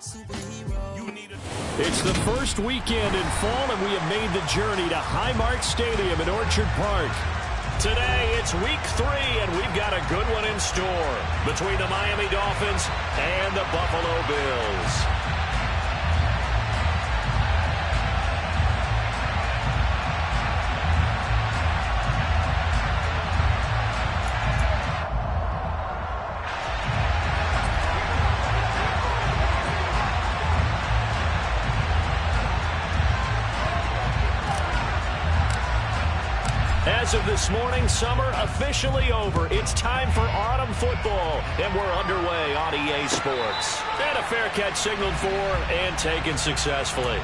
It's the first weekend in fall, and we have made the journey to Highmark Stadium in Orchard Park. Today, it's week 3, and we've got a good one in store between the Miami Dolphins and the Buffalo Bills. As of this morning, summer officially over. It's time for autumn football, and we're underway on EA Sports. And a fair catch signaled for and taken successfully.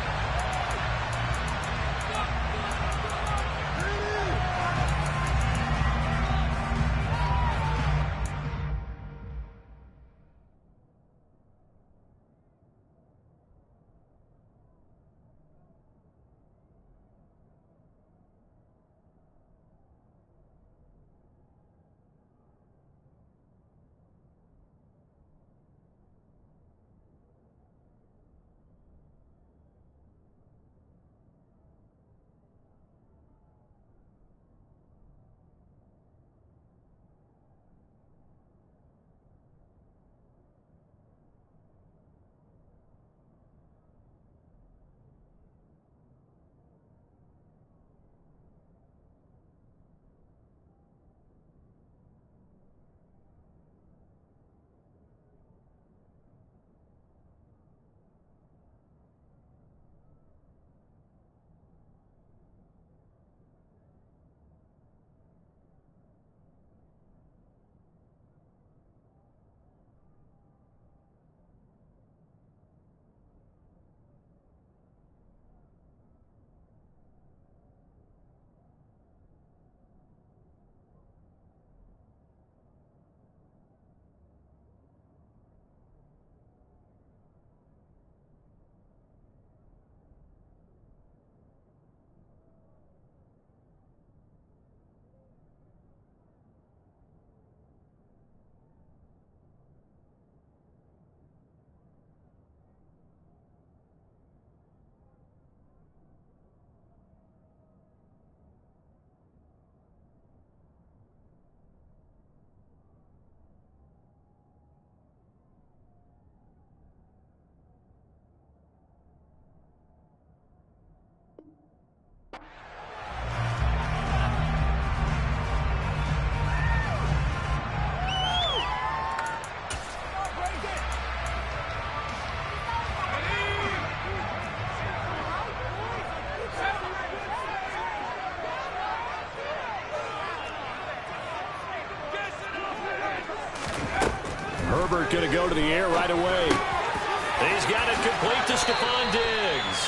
Herbert going to go to the air right away. He's got it complete to Stephon Diggs.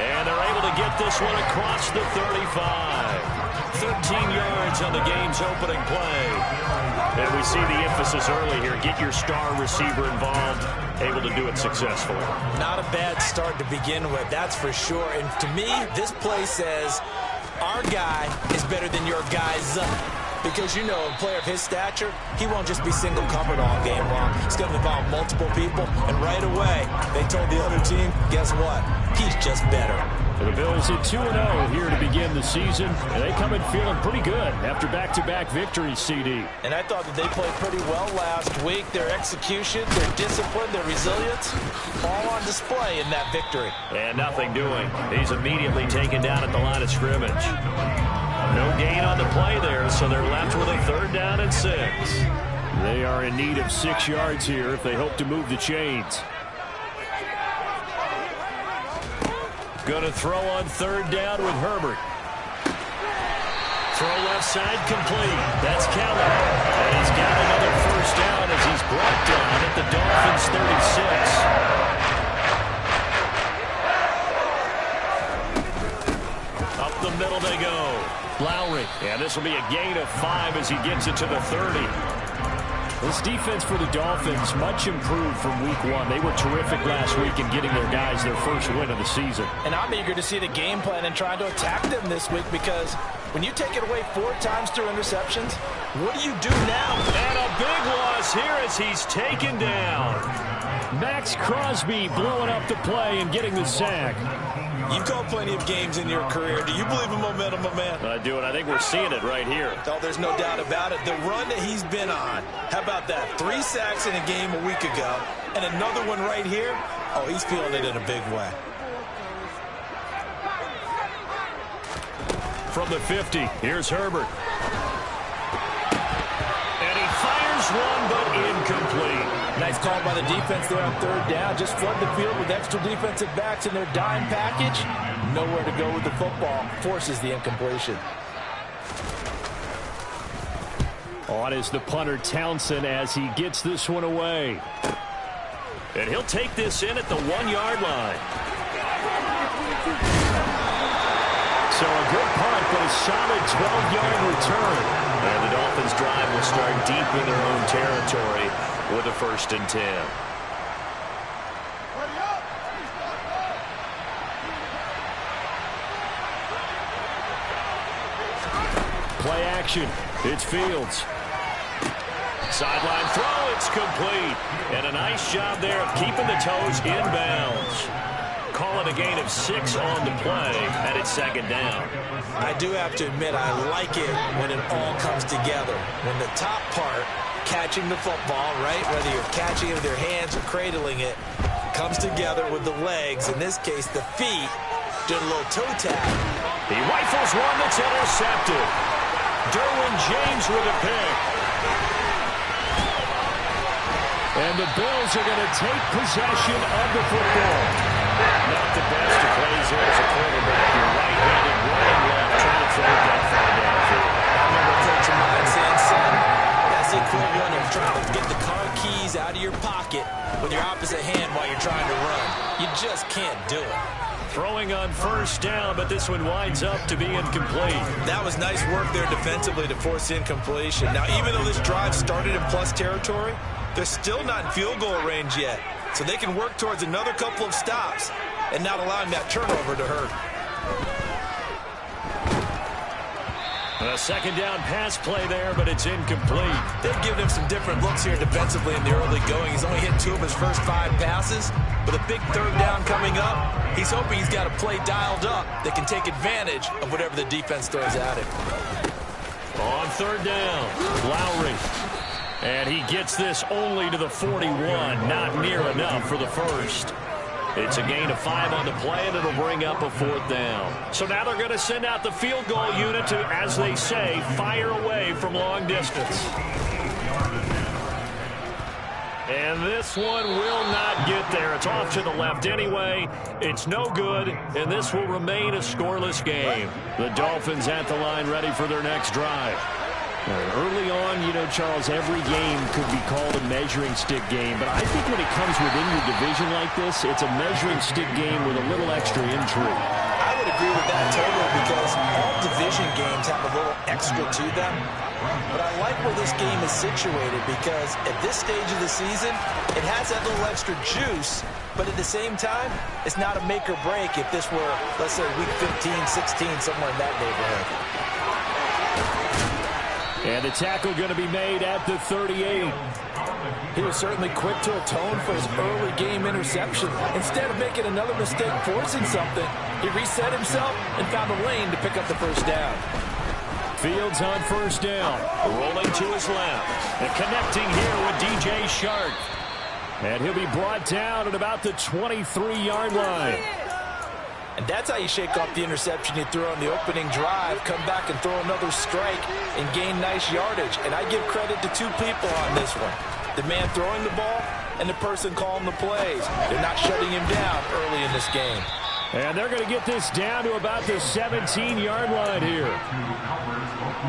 And they're able to get this one across the 35. 13 yards on the game's opening play. And we see the emphasis early here. Get your star receiver involved. Able to do it successfully. Not a bad start to begin with, that's for sure. And to me, this play says our guy is better than your guys. Because, you know, a player of his stature, he won't just be single covered all game long. He's going to involve multiple people. And right away, they told the other team, guess what? He's just better. The Bills at 2-0 here to begin the season. And they come in feeling pretty good after back-to-back victories, CD. And I thought that they played pretty well last week. Their execution, their discipline, their resilience, all on display in that victory. And nothing doing. He's immediately taken down at the line of scrimmage. No gain on the play there, so they're left with a 3rd down and 6. They are in need of 6 yards here if they hope to move the chains. Going to throw on 3rd down with Herbert. Throw left side complete. That's Keller. And he's got another 1st down as he's brought down at the Dolphins' 36. Up the middle they go. Lowry. And this will be a gain of 5 as he gets it to the 30. This defense for the Dolphins much improved from week 1. They were terrific last week in getting their guys their first win of the season. And I'm eager to see the game plan and trying to attack them this week because when you take it away 4 times through interceptions, what do you do now? And a big loss here as he's taken down. Max Crosby blowing up the play and getting the sack. You've called plenty of games in your career. Do you believe in momentum, my man? I do, and I think we're seeing it right here. Oh, there's no doubt about it. The run that he's been on. How about that? 3 sacks in a game a week ago, and another one right here. Oh, he's feeling it in a big way. From the 50, here's Herbert. And he fires one, but incomplete. Nice call by the defense there on 3rd down. Just flood the field with extra defensive backs in their dime package. Nowhere to go with the football. Forces the incompletion. On is the punter Townsend as he gets this one away. And he'll take this in at the 1-yard line. So a good punt, but a solid 12-yard return. And the Dolphins drive will start deep in their own territory with a 1st and 10. Play action. It's Fields. Sideline throw. It's complete. And a nice job there of keeping the toes in bounds. Call it a gain of 6 on the play, and it's 2nd down. I do have to admit, I like it when it all comes together. When the top part, catching the football, right, whether you're catching it with your hands or cradling it, comes together with the legs, in this case the feet, did a little toe tap. He rifles one that's intercepted. Derwin James with a pick. And the Bills are going to take possession of the football. Not the best of plays here as a quarterback. You're right-handed, running left, trying to throw that far downfield. I remember Coach of mine saying, son, that's the equivalent of trying to get the car keys out of your pocket with your opposite hand while you're trying to run. You just can't do it. Throwing on 1st down, but this one winds up to be incomplete. That was nice work there defensively to force incompletion. Now, even though this drive started in plus territory, they're still not in field goal range yet. So they can work towards another couple of stops and not allowing that turnover to hurt. A 2nd down pass play there, but it's incomplete. They've given him some different looks here defensively in the early going. He's only hit 2 of his first 5 passes. With a big 3rd down coming up, he's hoping he's got a play dialed up that can take advantage of whatever the defense throws at him. On 3rd down, Lowry. And he gets this only to the 41. Not near enough for the 1st. It's a gain of 5 on the play, and it'll bring up a 4th down. So now they're going to send out the field goal unit to, as they say, fire away from long distance. And this one will not get there. It's off to the left anyway. It's no good, and this will remain a scoreless game. The Dolphins at the line ready for their next drive. Early on, you know, Charles, every game could be called a measuring stick game. But I think when it comes within your division like this, it's a measuring stick game with a little extra intrigue. I would agree with that totally because all division games have a little extra to them. But I like where this game is situated because at this stage of the season, it has that little extra juice. But at the same time, it's not a make or break if this were, let's say, week 15, 16, somewhere in that neighborhood. And the tackle going to be made at the 38. He was certainly quick to atone for his early game interception. Instead of making another mistake forcing something, he reset himself and found a lane to pick up the 1st down. Fields on 1st down. Rolling to his left. And connecting here with DJ Shark. And he'll be brought down at about the 23-yard line. And that's how you shake off the interception you threw on the opening drive, come back and throw another strike and gain nice yardage. And I give credit to 2 people on this one. The man throwing the ball and the person calling the plays. They're not shutting him down early in this game. And they're going to get this down to about the 17-yard line here.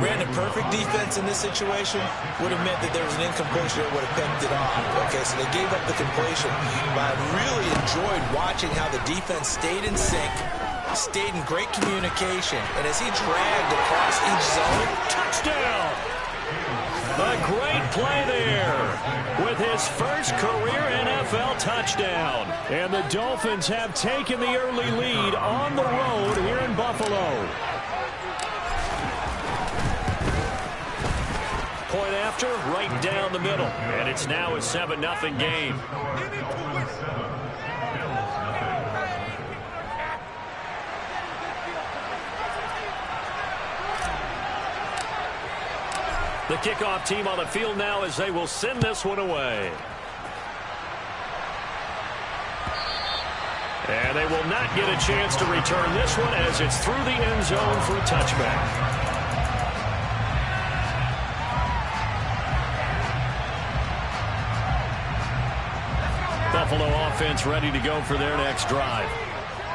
Brandon, perfect defense in this situation would have meant that there was an incompletion that would have picked it off. Okay, so they gave up the completion. But I really enjoyed watching how the defense stayed in sync, stayed in great communication, and as he dragged across each zone, touchdown! A great play there with his first career NFL touchdown. And the Dolphins have taken the early lead on the road here in Buffalo. Point after, right down the middle. And it's now a 7-0 game. The kickoff team on the field now as they will send this one away. And they will not get a chance to return this one as it's through the end zone for a touchback. Buffalo offense ready to go for their next drive.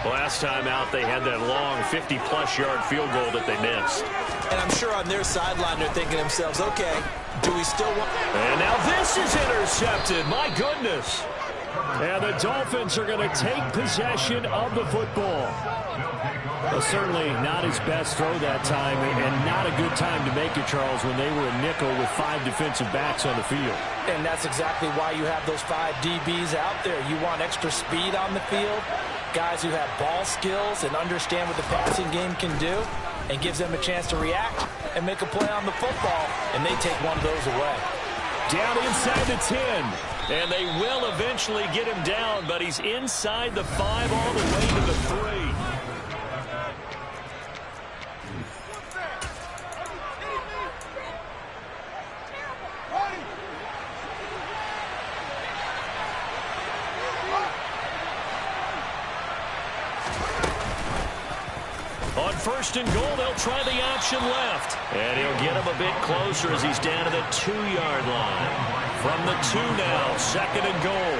Last time out, they had that long 50-plus yard field goal that they missed. And I'm sure on their sideline they're thinking to themselves, okay, do we still want... And now this is intercepted. My goodness. And the Dolphins are going to take possession of the football. Well, certainly not his best throw that time, and not a good time to make it, Charles, when they were a nickel with 5 defensive backs on the field. And that's exactly why you have those 5 DBs out there. You want extra speed on the field, guys who have ball skills and understand what the passing game can do, and gives them a chance to react and make a play on the football, and they take one of those away. Down inside the 10. And they will eventually get him down, but he's inside the 5 all the way to the 3. On 1st and goal, they'll try the option left. And he'll get him a bit closer as he's down to the 2-yard line. From the 2 now, 2nd and goal.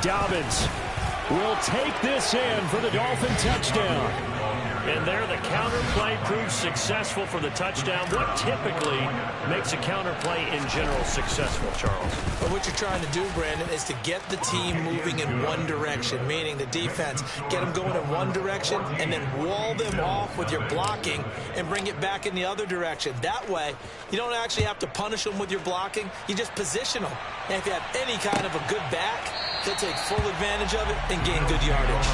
Dobbins will take this in for the Dolphin touchdown. And there the counter play proves successful for the touchdown. What typically makes a counter play in general successful, Charles? But what you're trying to do, Brandon, is to get the team moving in one direction, meaning the defense, get them going in one direction and then wall them off with your blocking and bring it back in the other direction. That way, you don't actually have to punish them with your blocking. You just position them. And if you have any kind of a good back, they'll take full advantage of it and gain good yardage.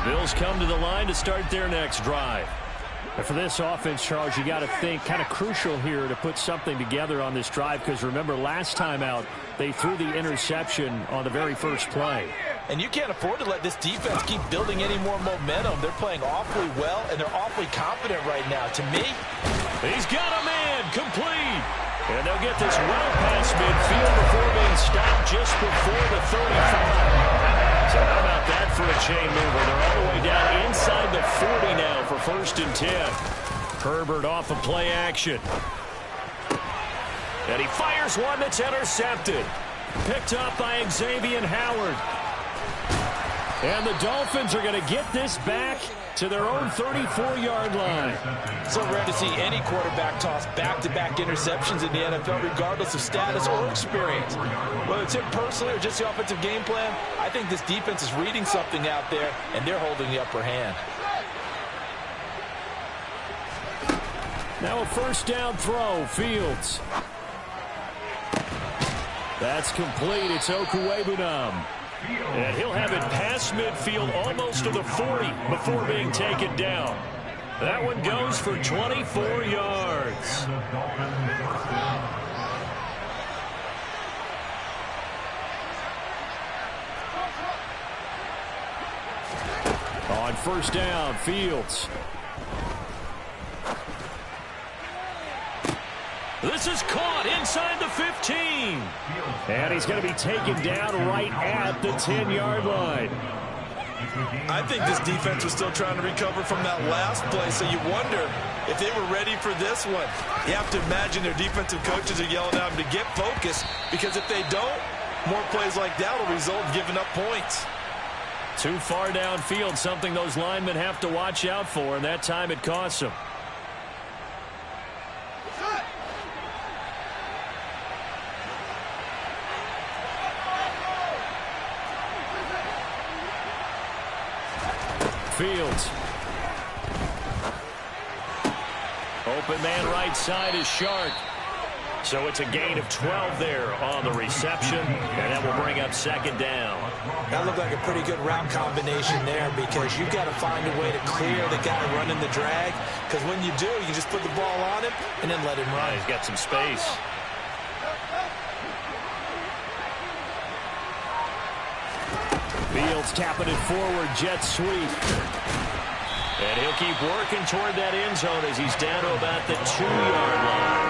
Bills come to the line to start their next drive. And for this offense, Charles, you got to think kind of crucial here to put something together on this drive, because remember last time out they threw the interception on the very first play. And you can't afford to let this defense keep building any more momentum. They're playing awfully well, and they're awfully confident right now. To me, he's got a man complete. And they'll get this well past midfield before being stopped just before the 35. So how about that for a chain mover? They're all the way down inside the 40 now for 1st and 10. Herbert off of play action. And he fires one that's intercepted. Picked up by Xavier Howard. And the Dolphins are going to get this back to their own 34-yard line. So rare to see any quarterback toss back-to-back interceptions in the NFL, regardless of status or experience. Whether it's him personally or just the offensive game plan, I think this defense is reading something out there, and they're holding the upper hand. Now a 1st down throw, Fields. That's complete. It's Okwuegbunam. And he'll have it past midfield almost to the 40 before being taken down. That one goes for 24 yards. On 1st down, Fields. This is caught inside the 15. And he's going to be taken down right at the 10-yard line. I think this defense was still trying to recover from that last play, so you wonder if they were ready for this one. You have to imagine their defensive coaches are yelling at them to get focused, because if they don't, more plays like that will result in giving up points. Too far downfield, something those linemen have to watch out for, and that time it costs them. Fields. Open man right side is Shark. So it's a gain of 12 there on the reception, and that will bring up second down. That looked like a pretty good route combination there, because you've got to find a way to clear the guy running the drag, because when you do, you just put the ball on him and then let him run. He's got some space. Fields tapping it forward, jet sweep. And he'll keep working toward that end zone as he's down to about the 2-yard line.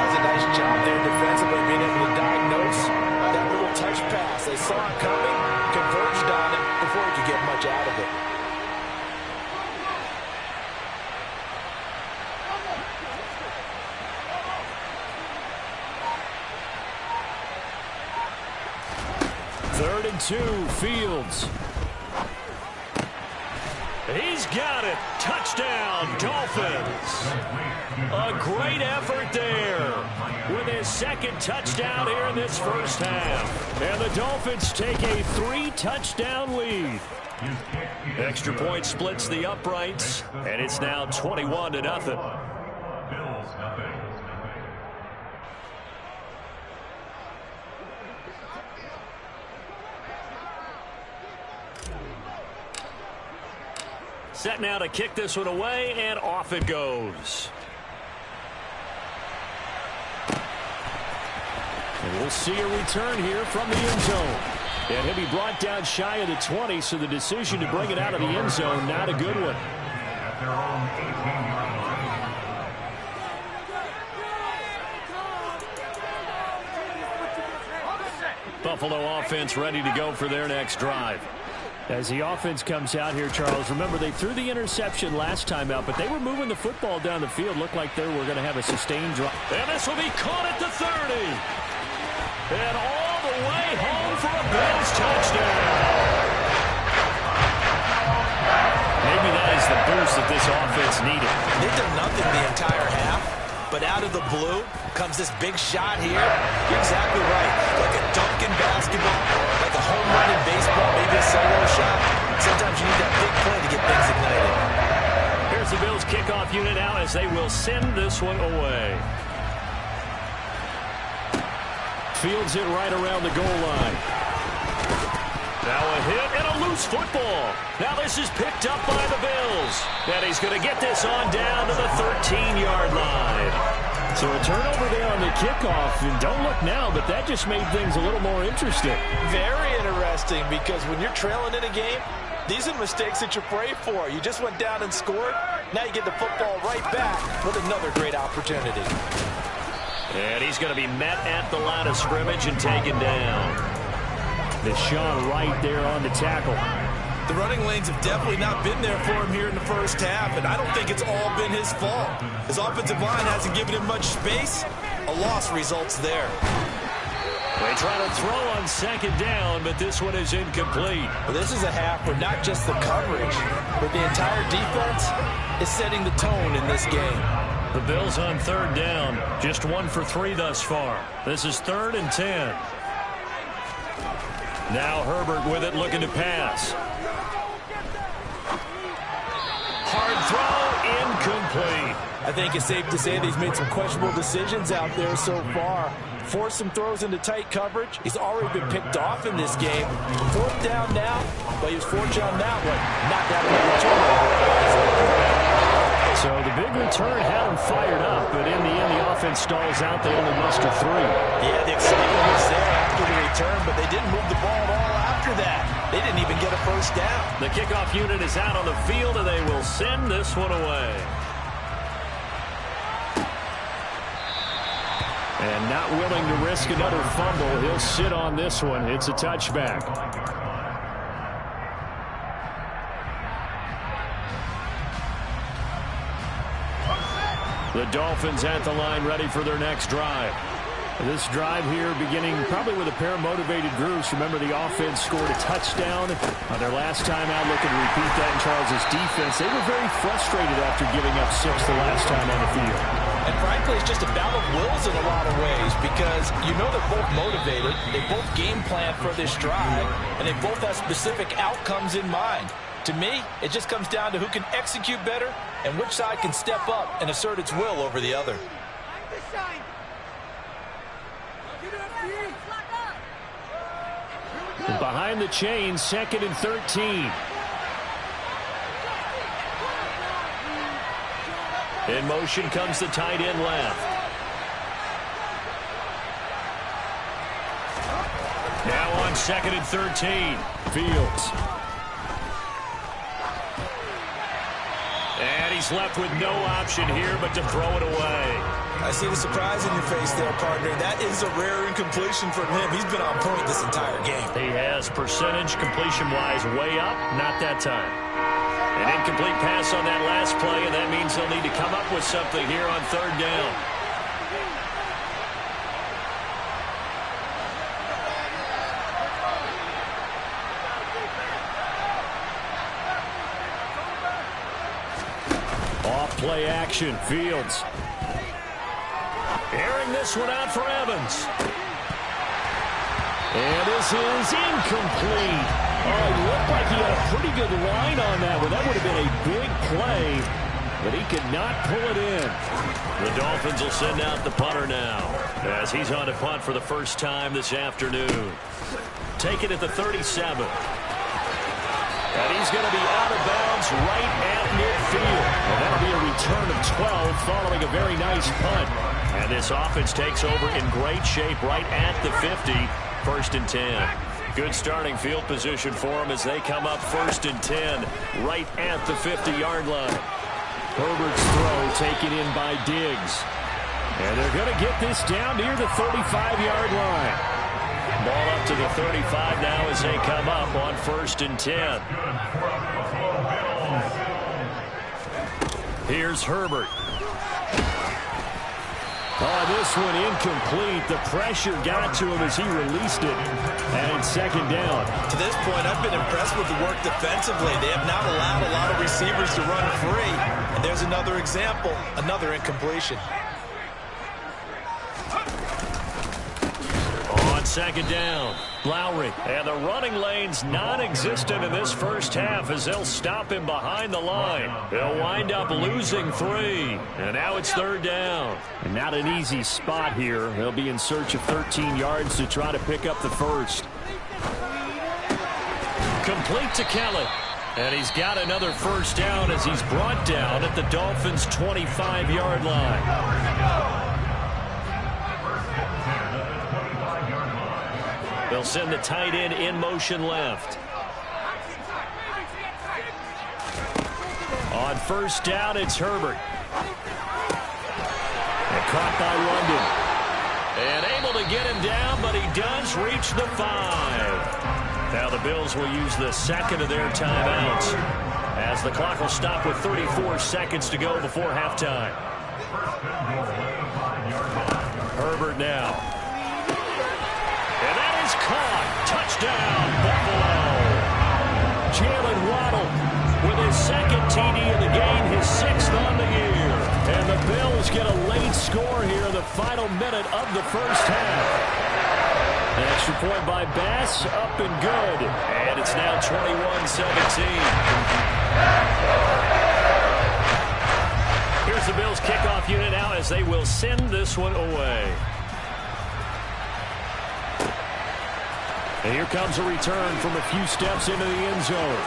That's a nice job there defensively, being able to diagnose that little touch pass. They saw it coming, converged on him before he could get much out of it. Third and 2, Fields. He's got it. Touchdown, Dolphins. A great effort there with his second touchdown here in this first half. And the Dolphins take a 3-touchdown lead. Extra point splits the uprights, and it's now 21-0. Set now to kick this one away, and off it goes. And we'll see a return here from the end zone. And he'll be brought down shy of the 20, so the decision to bring it out of the end zone, not a good one. Buffalo offense ready to go for their next drive. As the offense comes out here, Charles, remember they threw the interception last time out, but they were moving the football down the field. Looked like they were going to have a sustained drive. And this will be caught at the 30. And all the way home for a Bills touchdown. Maybe that is the boost that this offense needed. They've done nothing the entire half, but out of the blue comes this big shot here. You're exactly right. Like a dunk in basketball, like a home run in baseball, maybe a solo shot. Sometimes you need that big play to get things ignited. Here's the Bills kickoff unit now as they will send this one away. Fields it right around the goal line. Now a hit and a loose football. Now this is picked up by the Bills. And he's going to get this on down to the 13-yard line. So a turnover there on the kickoff, and don't look now, but that just made things a little more interesting. Very interesting, because when you're trailing in a game, these are mistakes that you pray for. You just went down and scored. Now you get the football right back with another great opportunity. And he's going to be met at the line of scrimmage and taken down. Deshaun right there on the tackle. The running lanes have definitely not been there for him here in the first half, and I don't think it's all been his fault. His offensive line hasn't given him much space. A loss results there. They try to throw on second down, but this one is incomplete. Well, this is a half where not just the coverage, but the entire defense is setting the tone in this game. The Bills on third down, just 1 for 3 thus far. This is 3rd and 10. Now Herbert with it, looking to pass. Hard throw, incomplete. I think it's safe to say that he's made some questionable decisions out there so far. Forced some throws into tight coverage. He's already been picked off in this game. 4th down now, but he was fortunate on that one. Not that return. So the big return had him fired up, but in the end, the offense stalls out. They only muster 3. Yeah, the excitement was there after the return, but they didn't move the ball at all after that. They didn't even get a first down. The kickoff unit is out on the field, and they will send this one away. And not willing to risk another fumble, he'll sit on this one. It's a touchback. The Dolphins at the line, ready for their next drive. This drive here beginning probably with a pair of motivated groups. Remember, the offense scored a touchdown on their last time out. Looking to repeat that in Charles' defense. They were very frustrated after giving up 6 the last time on the field. And frankly, it's just a battle of wills in a lot of ways, because you know they're both motivated. They both game plan for this drive, and they both have specific outcomes in mind. To me, it just comes down to who can execute better and which side can step up and assert its will over the other. Behind the chains, 2nd and 13. In motion comes the tight end left. Now on 2nd and 13. Fields. And he's left with no option here but to throw it away. I see the surprise in your face there, partner. That is a rare incompletion from him. He's been on point this entire game. He has percentage completion-wise way up, not that time. An incomplete pass on that last play, and that means they'll need to come up with something here on 3rd down. Off-play action, Fields. Airing this one out for Evans. And this is incomplete. Oh, it looked like he had a pretty good line on that one. That would have been a big play, but he could not pull it in. The Dolphins will send out the punter now, as he's on to punt for the first time this afternoon. Take it at the 37. And he's going to be out of bounds right at midfield. And that'll be a return of 12 following a very nice punt. And this offense takes over in great shape right at the 50, 1st and 10. Good starting field position for them as they come up 1st and 10 right at the 50-yard line. Herbert's throw taken in by Diggs. And they're going to get this down near the 35-yard line. Ball up to the 35 now as they come up on 1st and 10. Here's Herbert. Oh, this one incomplete. The pressure got to him as he released it. And 2nd down. To this point, I've been impressed with the work defensively. They have not allowed a lot of receivers to run free. And there's another example, another incompletion. On 2nd down, Lowry. And the running lane's non-existent in this first half as they'll stop him behind the line. He'll wind up losing 3. And now it's 3rd down. And not an easy spot here. They'll be in search of 13 yards to try to pick up the first. Complete to Kelly. And he's got another first down as he's brought down at the Dolphins' 25-yard line. They'll send the tight end in motion left. On 1st down, it's Herbert. And caught by London. And able to get him down, but he does reach the 5. Now the Bills will use the 2nd of their timeouts as the clock will stop with 34 seconds to go before halftime. Herbert now. And that is caught. Touchdown, Buffalo. Jalen Waddle with his 2nd TD of the game, his 6th on the year. And the Bills get a late score here in the final minute of the first half. An extra point by Bass, up and good. And it's now 21-17. Here's the Bills kickoff unit now as they will send this one away. And here comes a return from a few steps into the end zone.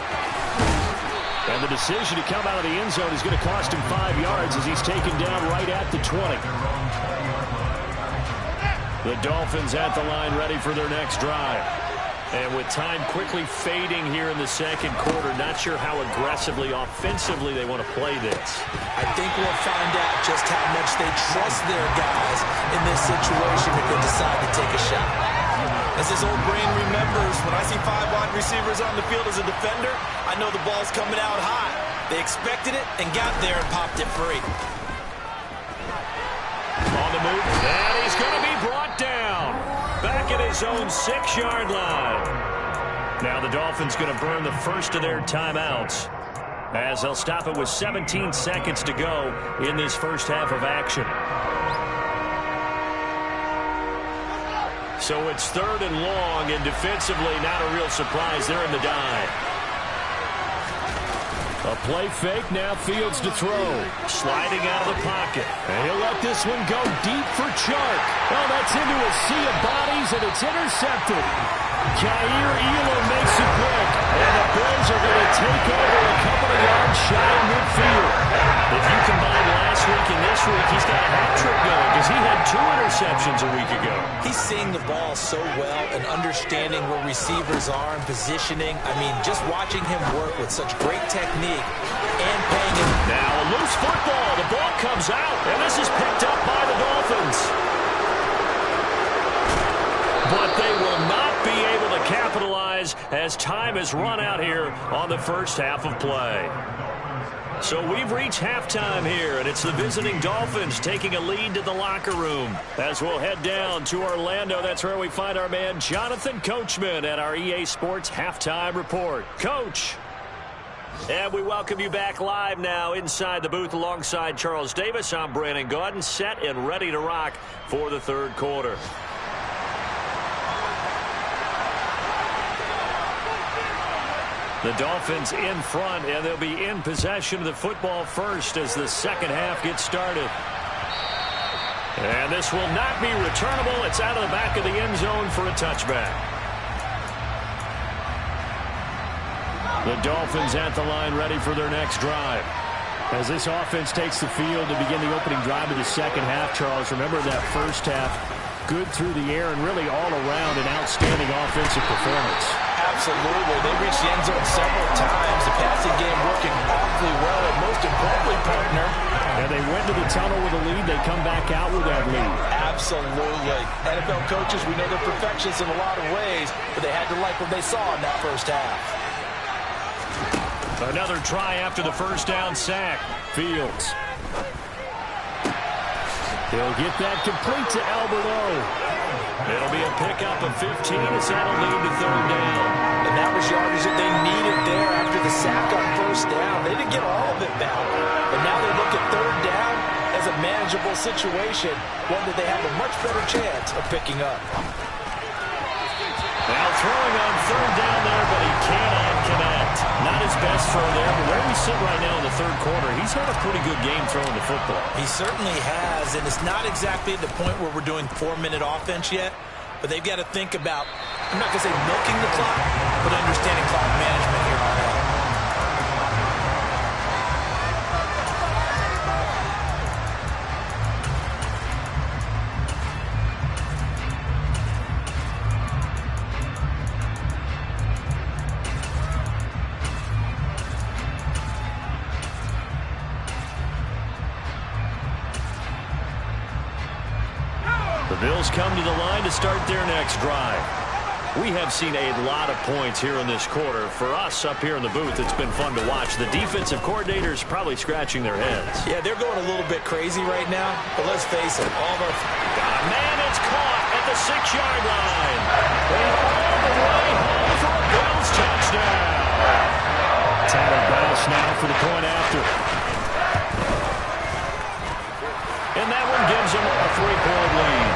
And the decision to come out of the end zone is going to cost him 5 yards as he's taken down right at the 20. The Dolphins at the line ready for their next drive. And with time quickly fading here in the 2nd quarter, not sure how aggressively, offensively they want to play this. I think we'll find out just how much they trust their guys in this situation if they decide to take a shot. As this old brain remembers, when I see 5 wide receivers on the field as a defender, I know the ball's coming out high. They expected it and got there and popped it free. On the move, and he's going to be brought down. Back at his own 6-yard line. Now the Dolphins going to burn the first of their timeouts as they'll stop it with 17 seconds to go in this first half of action. So it's 3rd and long, and defensively not a real surprise. They're in the dive. A play fake, now Fields to throw. Sliding out of the pocket. And he'll let this one go deep for Chark. Oh, that's into a sea of bodies, and it's intercepted. Kaiir Elam makes it quick. And the Bills are going to take over a couple of yards shy of midfield. If you combine last week and this week, he's got a hat trick going because he had 2 interceptions a week ago. He's seeing the ball so well and understanding where receivers are and positioning. I mean, just watching him work with such great technique and paying him. Now a loose football. The ball comes out, and this is picked up by the Dolphins. But they will not be able to capitalize as time has run out here on the first half of play. So we've reached halftime here, and it's the visiting Dolphins taking a lead to the locker room. As we'll head down to Orlando, that's where we find our man Jonathan Coachman at our EA Sports Halftime Report. Coach. And we welcome you back live now inside the booth alongside Charles Davis. I'm Brandon Gaudin, set and ready to rock for the third quarter. The Dolphins in front, and they'll be in possession of the football first as the second half gets started. And this will not be returnable. It's out of the back of the end zone for a touchback. The Dolphins at the line ready for their next drive. As this offense takes the field to begin the opening drive of the second half, Charles, remember that first half, good through the air and really all around an outstanding offensive performance. Absolutely. They reached the end zone several times. The passing game working awfully well, and most importantly, partner. And they went to the tunnel with a lead. They come back out with that lead. Absolutely. NFL coaches, we know they're perfectionists in a lot of ways, but they had to like what they saw in that first half. Another try after the first down sack. Fields. He'll get that complete to Albert O. It'll be a pickup of 15 as that'll lead to third down. And that was yardage that they needed there after the sack on first down. They didn't get all of it back. But now they look at third down as a manageable situation, one that they have a much better chance of picking up. Now throwing on third down there, but he cannot connect. Not his best throw there, but where we sit right now in the third quarter, he's had a pretty good game throwing the football. He certainly has, and it's not exactly the point where we're doing 4-minute offense yet, but they've got to think about, I'm not going to say milking the clock, but understanding clock management here on out. The Bills come to the line to start their next drive. We have seen a lot of points here in this quarter. For us up here in the booth, it's been fun to watch. The defensive coordinators probably scratching their heads. Yeah, they're going a little bit crazy right now, but let's face it, all of our... Man, it's caught at the 6-yard line. And all the way home for a Bills touchdown. Tyler Bass now for the point after. And that one gives them a 3-point lead.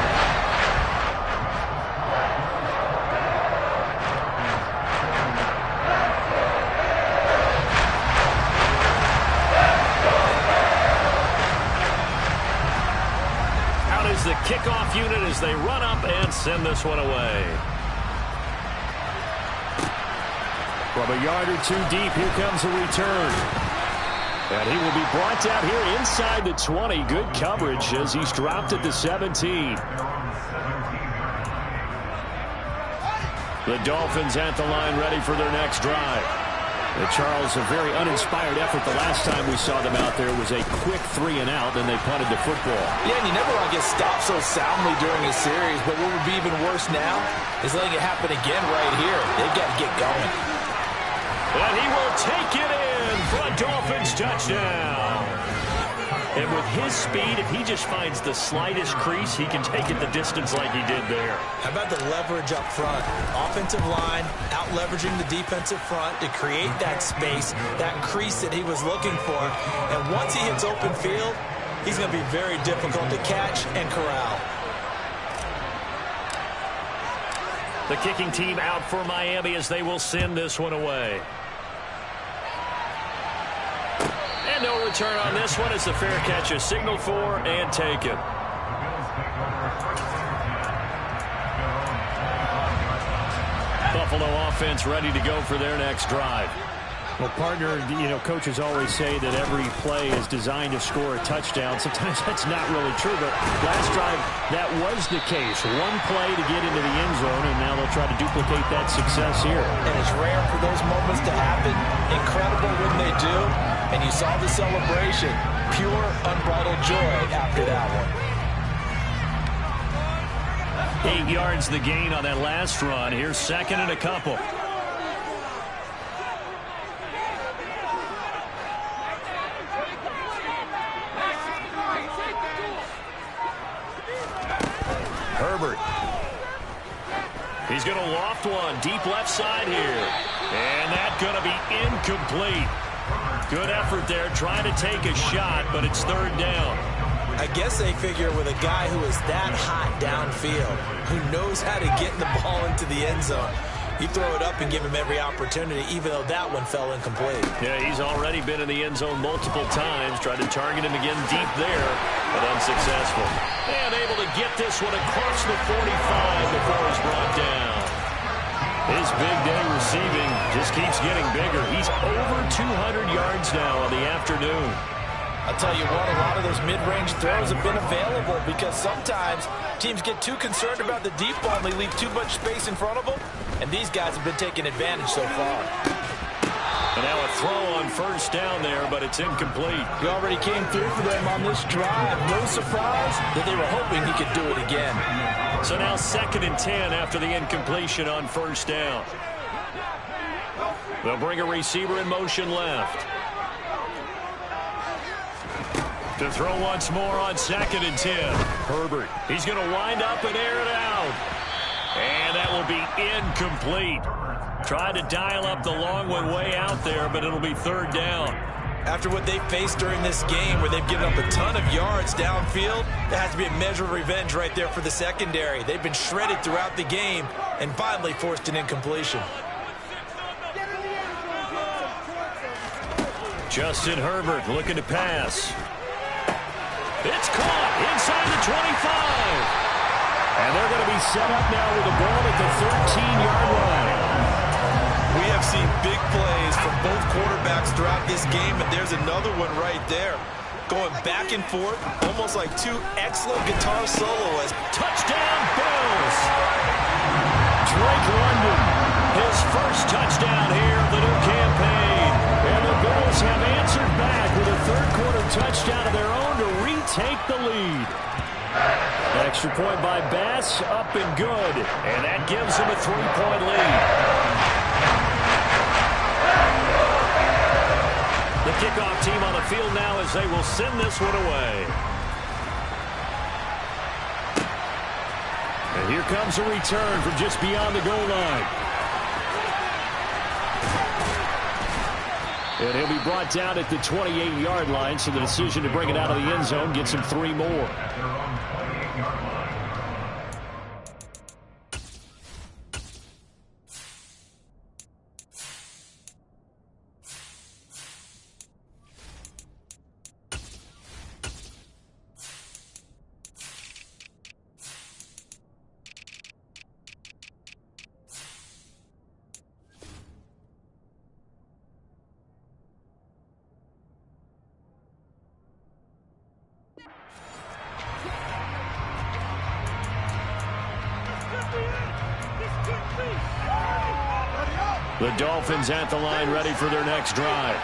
Out is the kickoff unit as they run up and send this one away. From a yard or two deep, here comes a return. And he will be brought down here inside the 20. Good coverage as he's dropped at the 17. The Dolphins at the line ready for their next drive. Charles, a very uninspired effort the last time we saw them out there was a quick 3-and-out, then they punted the football. Yeah, and you never want to get stopped so soundly during a series, but what would be even worse now is letting it happen again right here. They've got to get going. And he will take it in for a Dolphins touchdown. And with his speed, if he just finds the slightest crease, he can take it the distance like he did there. How about the leverage up front? Offensive line out-leveraging the defensive front to create that space, that crease that he was looking for. And once he hits open field, he's going to be very difficult to catch and corral. The kicking team out for Miami as they will send this one away. And no return on this one. It's the fair catch is signaled for and taken. Buffalo offense ready to go for their next drive. Well, partner, coaches always say that every play is designed to score a touchdown. Sometimes that's not really true, but last drive, that was the case. One play to get into the end zone, and now they'll try to duplicate that success here. And it's rare for those moments to happen. Incredible when they do. And you saw the celebration. Pure, unbridled joy after that one. 8 yards the gain on that last run. Here's second and a couple. Herbert. He's going to loft one deep left side here. And that's going to be incomplete. Good effort there trying to take a shot, but it's third down. I guess they figure with a guy who is that hot downfield, who knows how to get the ball into the end zone, you throw it up and give him every opportunity, even though that one fell incomplete. Yeah, he's already been in the end zone multiple times, tried to target him again deep there, but unsuccessful. And able to get this one across the 45 before he's brought down. His big day receiving just keeps getting bigger. He's over 200 yards now on the afternoon. I'll tell you what, a lot of those mid-range throws have been available because sometimes teams get too concerned about the deep ball and they leave too much space in front of them, and these guys have been taking advantage so far. And now a throw on first down there, but it's incomplete. He already came through for them on this drive. No surprise that they were hoping he could do it again. So now 2nd and 10 after the incompletion on first down. They'll bring a receiver in motion left. To throw once more on 2nd and 10. Herbert. He's going to wind up and air it out. And that will be incomplete. Tried to dial up the long one way out there, but it'll be third down. After what they faced during this game where they've given up a ton of yards downfield, there has to be a measure of revenge right there for the secondary. They've been shredded throughout the game and finally forced an incompletion. Justin Herbert looking to pass. It's caught inside the 25. And they're going to be set up now with the ball at the 13-yard line. We have seen big plays from both quarterbacks throughout this game, and there's another one right there. Going back and forth, almost like two excellent guitar soloists. Touchdown, Bills! Drake London, his first touchdown here of the new campaign. And the Bills have answered back with a third-quarter touchdown of their own to retake the lead. Extra point by Bass, up and good. And that gives him a 3-point lead. The kickoff team on the field now as they will send this one away. And here comes a return from just beyond the goal line. And he'll be brought down at the 28-yard line, so the decision to bring it out of the end zone gets him 3 more. The Dolphins at the line ready for their next drive.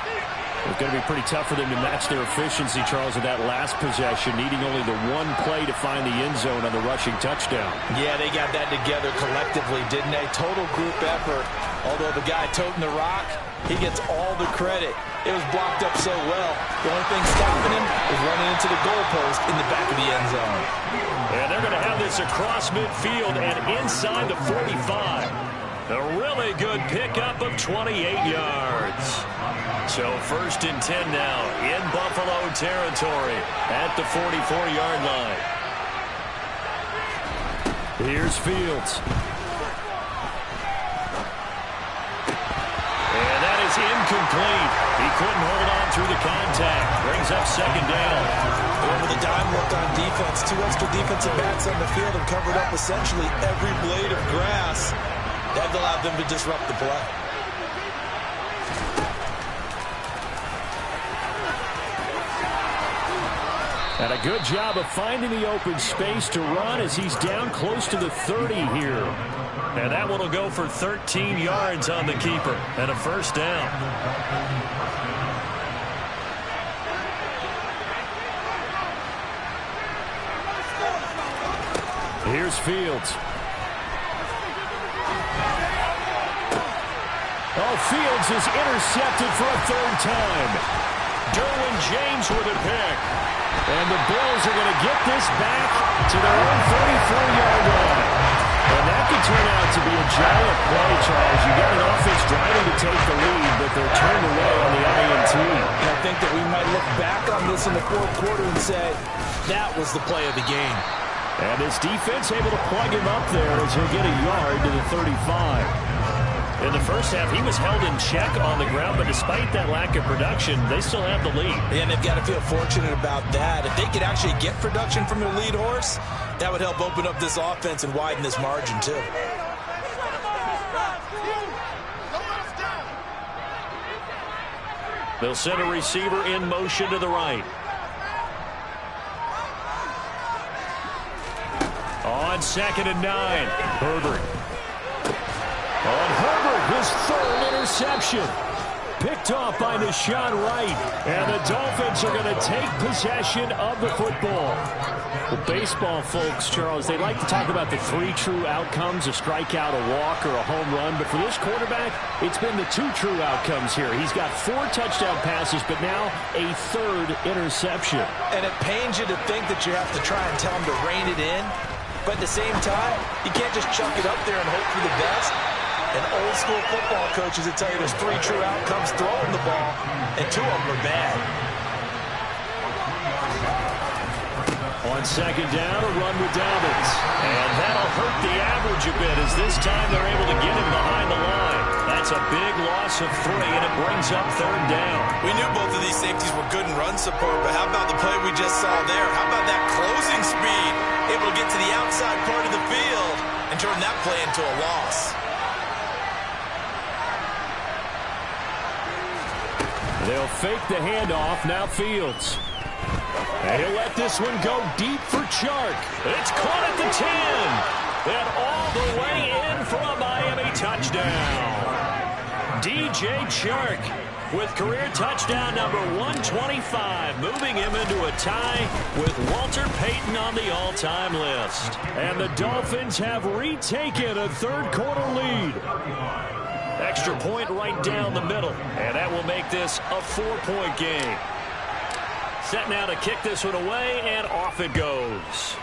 It's going to be pretty tough for them to match their efficiency, Charles, with that last possession, needing only the one play to find the end zone on the rushing touchdown. Yeah, they got that together collectively, didn't they? Total group effort. Although the guy toting the rock, he gets all the credit. It was blocked up so well. The only thing stopping him was running into the goalpost in the back of the end zone. And they're going to have this across midfield and inside the 45. A really good pickup of 28 yards. So 1st and 10 now in Buffalo territory at the 44-yard line. Here's Fields. And that is incomplete. He couldn't hold on through the contact. Brings up second down. Over the dime look on defense. 2 extra defensive backs on the field and covered up essentially every blade of grass. That allowed them to disrupt the play. And a good job of finding the open space to run as he's down close to the 30 here. And that one will go for 13 yards on the keeper and a first down. Here's Fields. Oh, Fields is intercepted for a third time. Derwin James with a pick. And the Bills are going to get this back to their own 34-yard line. And that could turn out to be a giant play, Charles. You got an offense driving to take the lead, but they're turned away on the INT. And I think that we might look back on this in the fourth quarter and say, that was the play of the game. And his defense able to plug him up there as he'll get a yard to the 35. In the first half, he was held in check on the ground, but despite that lack of production, they still have the lead. And they've got to feel fortunate about that. If they could actually get production from their lead horse, that would help open up this offense and widen this margin, too. They'll send a receiver in motion to the right. On 2nd and 9, Herbert. On Herbert, his third interception. Picked off by Nahshon Wright. And the Dolphins are going to take possession of the football. The baseball folks, Charles, they like to talk about the 3 true outcomes, a strikeout, a walk, or a home run. But for this quarterback, it's been the 2 true outcomes here. He's got 4 touchdown passes, but now a 3rd interception. And it pains you to think that you have to try and tell him to rein it in. But at the same time, you can't just chuck it up there and hope for the best. And old school football coaches will tell you there's 3 true outcomes throwing the ball, and 2 of them are bad. On 2nd down, a run with Dobbins. And that'll hurt the average a bit as this time they're able to get him behind the line. That's a big loss of 3, and it brings up 3rd down. We knew both of these safeties were good in run support, but how about the play we just saw there? How about that closing speed? Able to get to the outside part of the field and turn that play into a loss. They'll fake the handoff. Now Fields. And he'll let this one go deep for Chark. It's caught at the 10. And all the way in for a Miami touchdown. DJ Chark with career touchdown number 125, moving him into a tie with Walter Payton on the all-time list. And the Dolphins have retaken a 3rd quarter lead. Extra point right down the middle, and that will make this a 4-point game. Set now to kick this one away, and off it goes.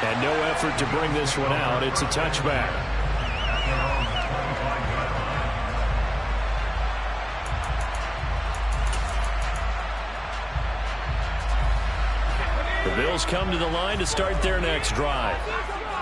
And no effort to bring this one out. It's a touchback. The Bills come to the line to start their next drive.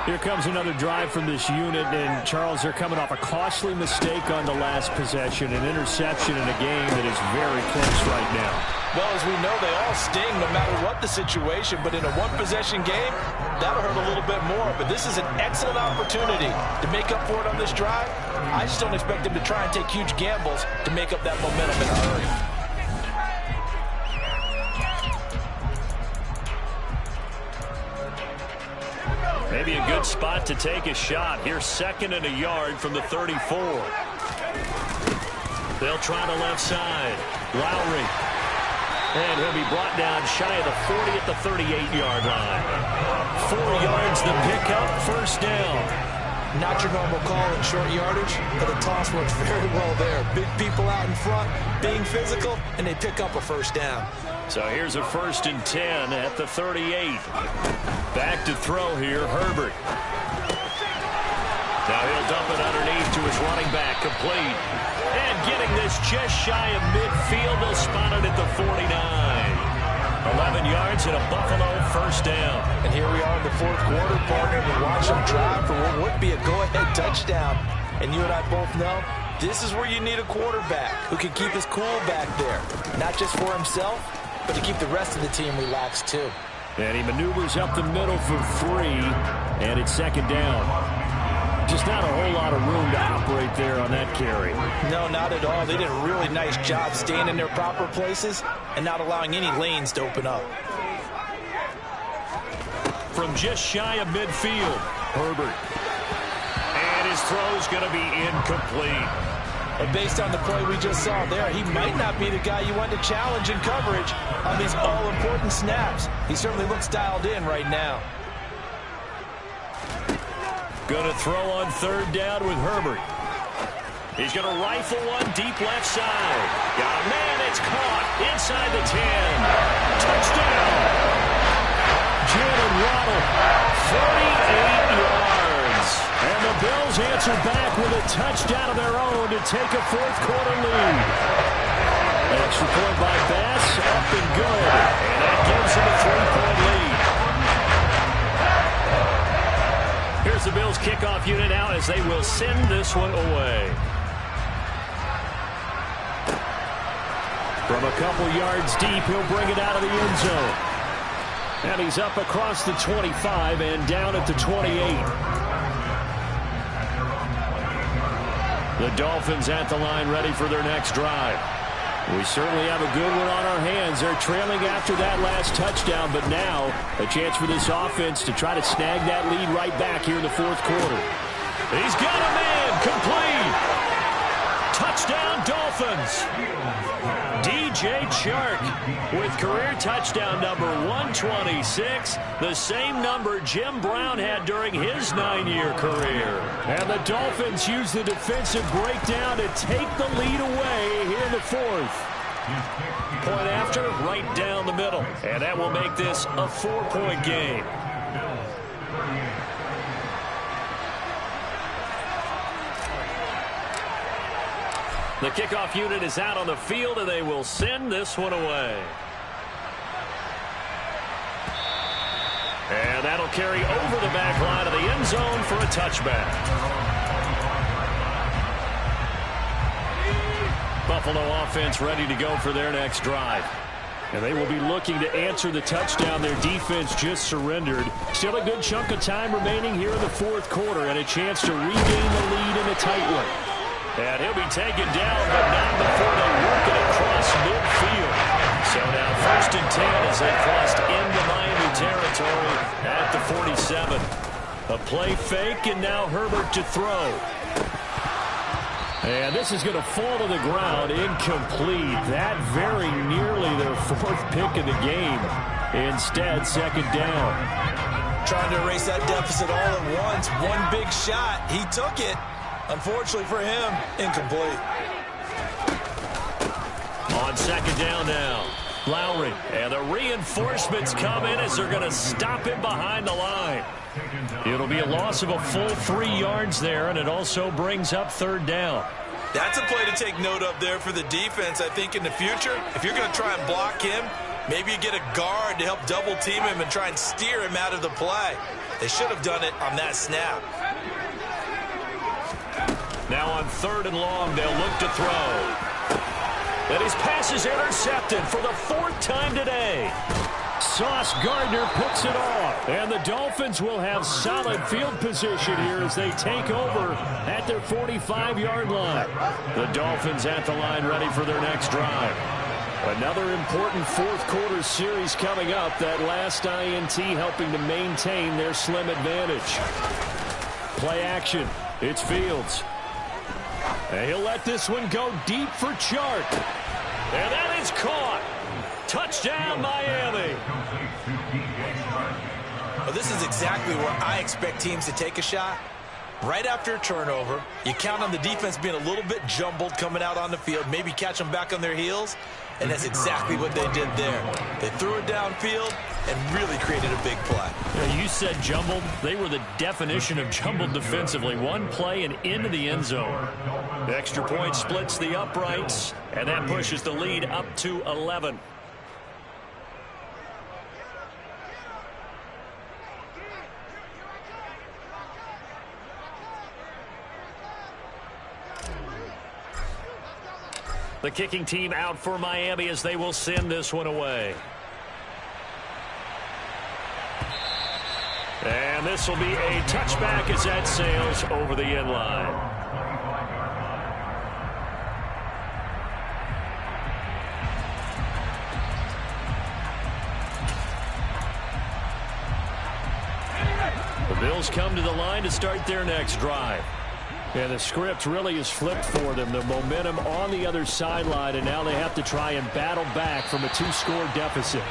Here comes another drive from this unit, and Charles, they're coming off a costly mistake on the last possession, an interception in a game that is very close right now. Well, as we know, they all sting no matter what the situation, but in a one-possession game, that'll hurt a little bit more. But this is an excellent opportunity to make up for it on this drive. I just don't expect them to try and take huge gambles to make up that momentum in a hurry. Maybe a good spot to take a shot. Here's 2nd and a yard from the 34. They'll try the left side. Lowry. And he'll be brought down shy of the 40 at the 38-yard line. 4 yards the pickup, 1st down. Not your normal call in short yardage, but the toss works very well there. Big people out in front, being physical, and they pick up a 1st down. So here's a 1st and 10 at the 38. Back to throw here, Herbert. Now he'll dump it underneath to his running back, complete. And getting this just shy of midfield, they'll spot it at the 49. 11 yards and a Buffalo first down. And here we are in the fourth quarter, partner, to watch them drive for what would be a go-ahead touchdown. And you and I both know this is where you need a quarterback who can keep his cool back there. Not just for himself, but to keep the rest of the team relaxed too. And he maneuvers up the middle for 3, and it's second down. Just not a whole lot of room to operate there on that carry. No, not at all. They did a really nice job staying in their proper places and not allowing any lanes to open up. From just shy of midfield, Herbert. And his throw's going to be incomplete. And based on the play we just saw there, he might not be the guy you want to challenge in coverage on these all-important snaps. He certainly looks dialed in right now. Going to throw on third down with Herbert. He's going to rifle one deep left side. Got a man, it's caught inside the 10. Touchdown. Jalen Waddle, 48 yards. And the Bills answer back with a touchdown of their own to take a fourth quarter lead. Extra point by Bass, up and good. And that gives him a 3-point lead. Here's the Bills kickoff unit now as they will send this one away. From a couple yards deep, he'll bring it out of the end zone. And he's up across the 25 and down at the 28. The Dolphins at the line ready for their next drive. We certainly have a good one on our hands. They're trailing after that last touchdown, but now a chance for this offense to try to snag that lead right back here in the fourth quarter. He's got a man, complete. Touchdown, Dolphins. DJ Chark with career touchdown number 126, the same number Jim Brown had during his 9-year career. And the Dolphins use the defensive breakdown to take the lead away here in the fourth. Point after, right down the middle. And that will make this a 4-point game. The kickoff unit is out on the field, and they will send this one away. And that'll carry over the back line of the end zone for a touchback. Buffalo offense ready to go for their next drive. And they will be looking to answer the touchdown their defense just surrendered. Still a good chunk of time remaining here in the fourth quarter and a chance to regain the lead in a tight one. And he'll be taken down, but not before they work it across midfield. So now 1st and 10 as they crossed into Miami territory at the 47. A play fake, and now Herbert to throw. And this is going to fall to the ground, incomplete. That very nearly their 4th pick of the game. Instead, second down. Trying to erase that deficit all at once. One big shot. He took it. Unfortunately for him, incomplete. On second down now, Lowry. And the reinforcements come in as they're going to stop him behind the line. It'll be a loss of a full 3 yards there, and it also brings up third down. That's a play to take note of there for the defense, I think, in the future. If you're going to try and block him, maybe you get a guard to help double team him and try and steer him out of the play. They should have done it on that snap. Now on third and long, they'll look to throw. And his pass is intercepted for the 4th time today. Sauce Gardner picks it off. And the Dolphins will have solid field position here as they take over at their 45-yard line. The Dolphins at the line ready for their next drive. Another important fourth quarter series coming up. That last INT helping to maintain their slim advantage. Play action. It's Fields. And he'll let this one go deep for Chark. And that is caught. Touchdown, Miami. Well, this is exactly where I expect teams to take a shot. Right after a turnover, you count on the defense being a little bit jumbled coming out on the field, maybe catch them back on their heels, and that's exactly what they did there. They threw it downfield and really created a big play. Yeah, you said jumbled. They were the definition of jumbled defensively. One play and into the end zone. The extra point splits the uprights, and that pushes the lead up to 11. The kicking team out for Miami as they will send this one away. And this will be a touchback as that sails over the end line. The Bills come to the line to start their next drive. And the script really is flipped for them. The momentum on the other sideline, and now they have to try and battle back from a 2-score deficit.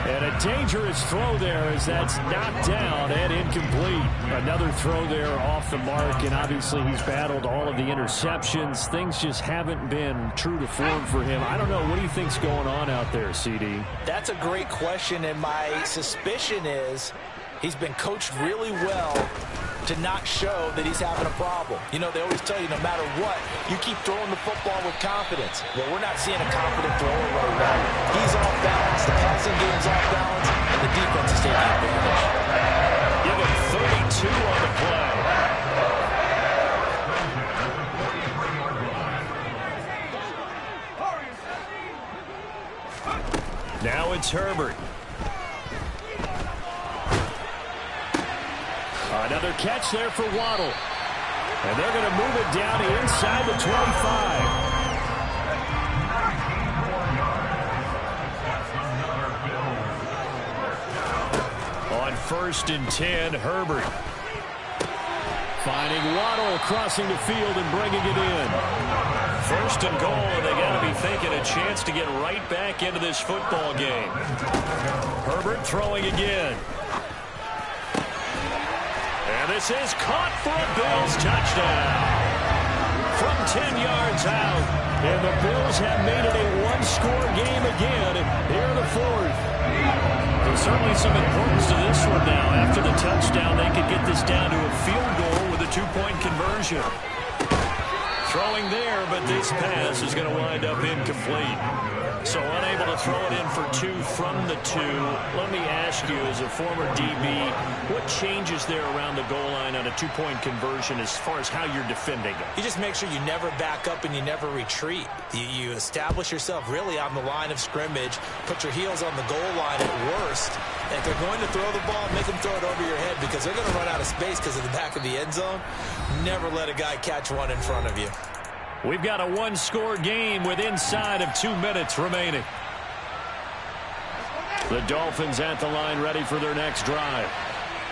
And a dangerous throw there as that's knocked down and incomplete. Another throw there off the mark, and obviously he's battled all of the interceptions. Things just haven't been true to form for him. I don't know. What do you think's going on out there, CD? That's a great question, and my suspicion is he's been coached really well to not show that he's having a problem. You know, they always tell you no matter what, you keep throwing the football with confidence. Well, we're not seeing a confident thrower right now. He's off balance. The passing game's off balance, and the defense is taking advantage. Give him 32 on the play. Now it's Herbert. Another catch there for Waddle. And they're going to move it down inside the 25. On 1st and 10, Herbert. Finding Waddle, crossing the field and bringing it in. 1st and goal, and they got to be thinking a chance to get right back into this football game. Herbert throwing again. And this is caught for a Bills touchdown. From 10 yards out. And the Bills have made it a 1-score game again here in the 4th. There's certainly some importance to this one now. After the touchdown, they could get this down to a field goal with a 2-point conversion. Throwing there, but this pass is going to wind up incomplete. So unable to throw it in for 2 from the 2. Let me ask you, as a former DB, what changes there around the goal line on a 2-point conversion as far as how you're defending it? You just make sure you never back up and you never retreat. You establish yourself really on the line of scrimmage, put your heels on the goal line at worst. If they're going to throw the ball, make them throw it over your head because they're going to run out of space because of the back of the end zone. Never let a guy catch one in front of you. We've got a 1-score game with inside of 2 minutes remaining. The Dolphins at the line ready for their next drive.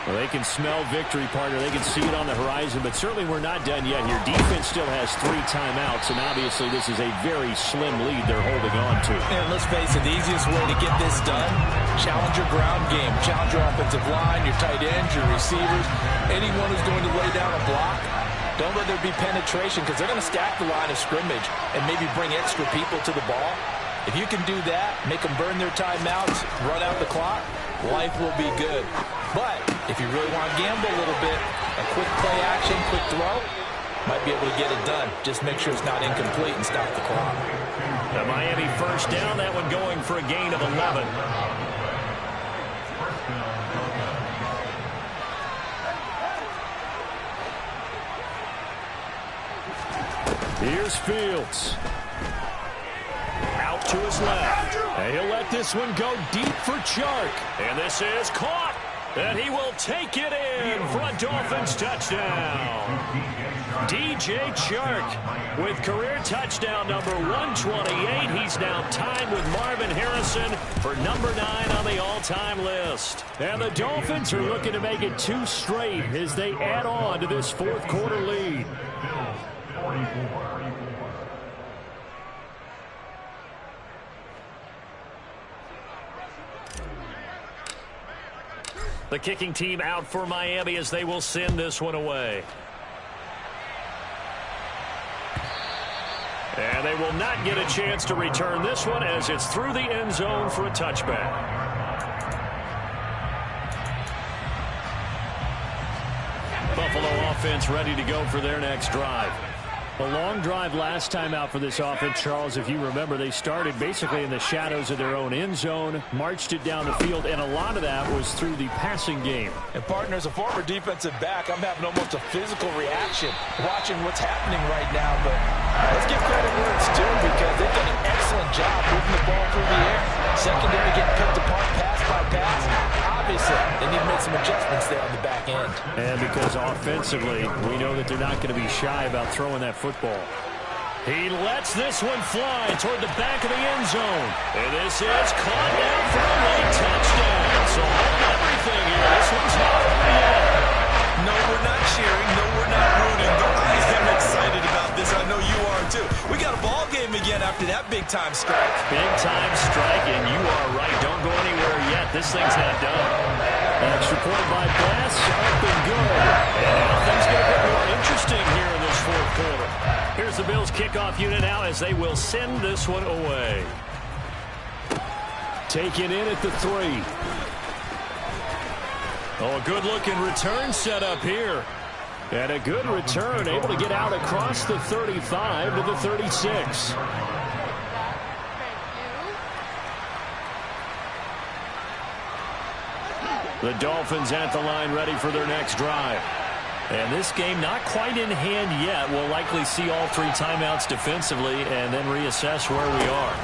Well, they can smell victory, partner. They can see it on the horizon, but certainly we're not done yet here. Defense still has 3 timeouts, and obviously this is a very slim lead they're holding on to. And let's face it, the easiest way to get this done, challenge your ground game. Challenge your offensive line, your tight ends, your receivers, anyone who's going to lay down a block. Don't let there be penetration because they're going to stack the line of scrimmage and maybe bring extra people to the ball. If you can do that, make them burn their timeouts, run out the clock, life will be good. But if you really want to gamble a little bit, a quick play action, quick throw, might be able to get it done. Just make sure it's not incomplete and stop the clock. The Miami 1st down, that one going for a gain of 11. Here's Fields. Out to his left. And he'll let this one go deep for Chark. And this is caught. And he will take it in for a Dolphins touchdown. DJ Chark with career touchdown number 128. He's now tied with Marvin Harrison for number 9 on the all-time list. And the Dolphins are looking to make it 2 straight as they add on to this 4th quarter lead. The kicking team out for Miami as they will send this one away. And they will not get a chance to return this one as it's through the end zone for a touchback. Buffalo offense ready to go for their next drive. A long drive last time out for this offense, Charles. If you remember, they started basically in the shadows of their own end zone, marched it down the field, and a lot of that was through the passing game. And, partner, as a former defensive back, I'm having almost a physical reaction watching what's happening right now. But let's give credit where it's due because they've done an excellent job moving the ball through the air. Secondary getting picked apart pass by pass. Obviously, they need to make some adjustments there on the back end. And because offensively, we know that they're not going to be shy about throwing that football. He lets this one fly toward the back of the end zone. And this is caught down for a late touchdown. So holding everything here. This one's not over yet. No, we're not cheering. No, we're not rooting. But I am excited about this. I know you are, too. We got a ball game again after that big-time strike. Big-time strike, and you are right. Don't go anywhere yet. This thing's not done. Extra point by Bass, up and good. And now things get a bit more interesting here in this fourth quarter. Here's the Bills kickoff unit now as they will send this one away. Taken in at the 3. Oh, a good-looking return set up here. And a good return, able to get out across the 35 to the 36. The Dolphins at the line ready for their next drive. And this game not quite in hand yet. We'll likely see all 3 timeouts defensively and then reassess where we are.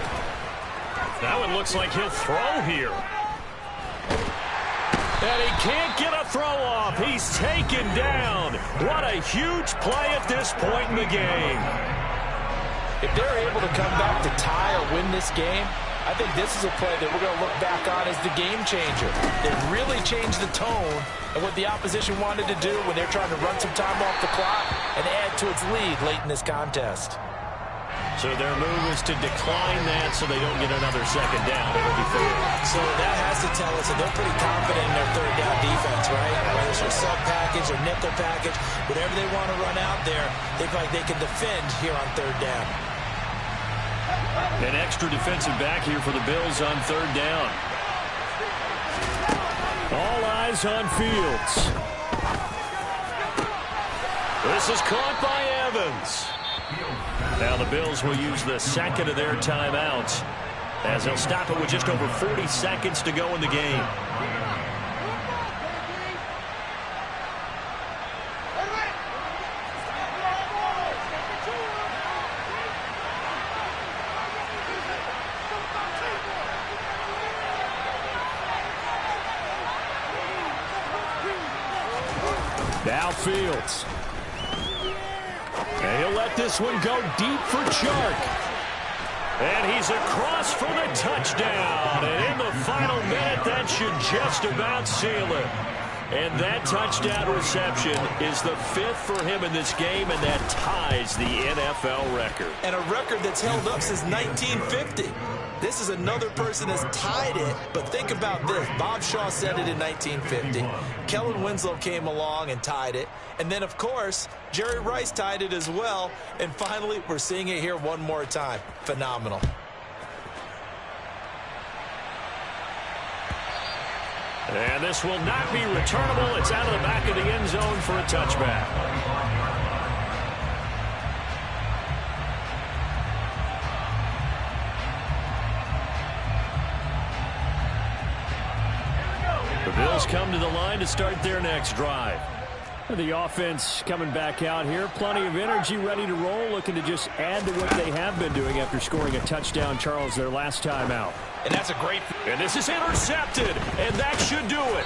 Now it looks like he'll throw here. And he can't get a throw off. He's taken down. What a huge play at this point in the game. If they're able to come back to tie or win this game, I think this is a play that we're going to look back on as the game changer. They really changed the tone and what the opposition wanted to do when they're trying to run some time off the clock and add to its lead late in this contest. So their move is to decline that so they don't get another second down. It'll be third. So that has to tell us that they're pretty confident in their third down defense, right? Whether it's their sub package or nickel package, whatever they want to run out there, they feel like they can defend here on third down. An extra defensive back here for the Bills on third down. All eyes on Fields. This is caught by Evans. Now the Bills will use the second of their timeouts as they'll stop it with just over 40 seconds to go in the game. Now Fields. And he'll let this one go deep for Chark. And he's across for the touchdown. And in the final minute, that should just about seal it. And that touchdown reception is the 5th for him in this game, and that ties the NFL record. And a record that's held up since 1950. This is another person that's tied it, but think about this. Bob Shaw said it in 1950. Kellen Winslow came along and tied it. And then, of course, Jerry Rice tied it as well. And finally, we're seeing it here one more time. Phenomenal. And this will not be returnable. It's out of the back of the end zone for a touchback. The Bills come to the line to start their next drive. The offense coming back out here. Plenty of energy, ready to roll, looking to just add to what they have been doing after scoring a touchdown, Charles, their last time out. And that's a great... And this is intercepted, and that should do it.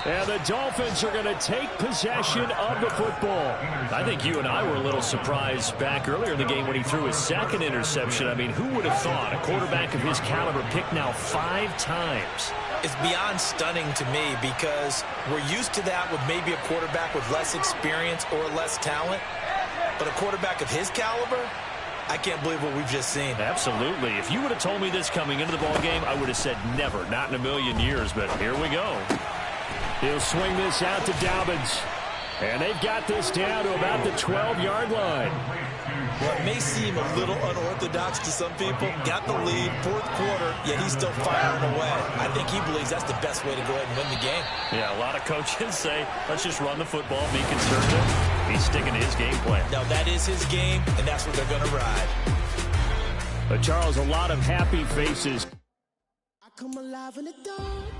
And the Dolphins are going to take possession of the football. I think you and I were a little surprised back earlier in the game when he threw his second interception. I mean, who would have thought a quarterback of his caliber picked now 5 times? It's beyond stunning to me because we're used to that with maybe a quarterback with less experience or less talent. But a quarterback of his caliber, I can't believe what we've just seen. Absolutely. If you would have told me this coming into the ball game, I would have said never, not in a million years. But here we go. He'll swing this out to Dobbins. And they've got this down to about the 12-yard line. Well, it may seem a little unorthodox to some people. Got the lead, fourth quarter, yet he's still firing away. I think he believes that's the best way to go ahead and win the game. Yeah, a lot of coaches say, let's just run the football, be conservative. He's sticking to his game plan. Now, that is his game, and that's what they're going to ride. But Charles, a lot of happy faces. I come alive in the dark.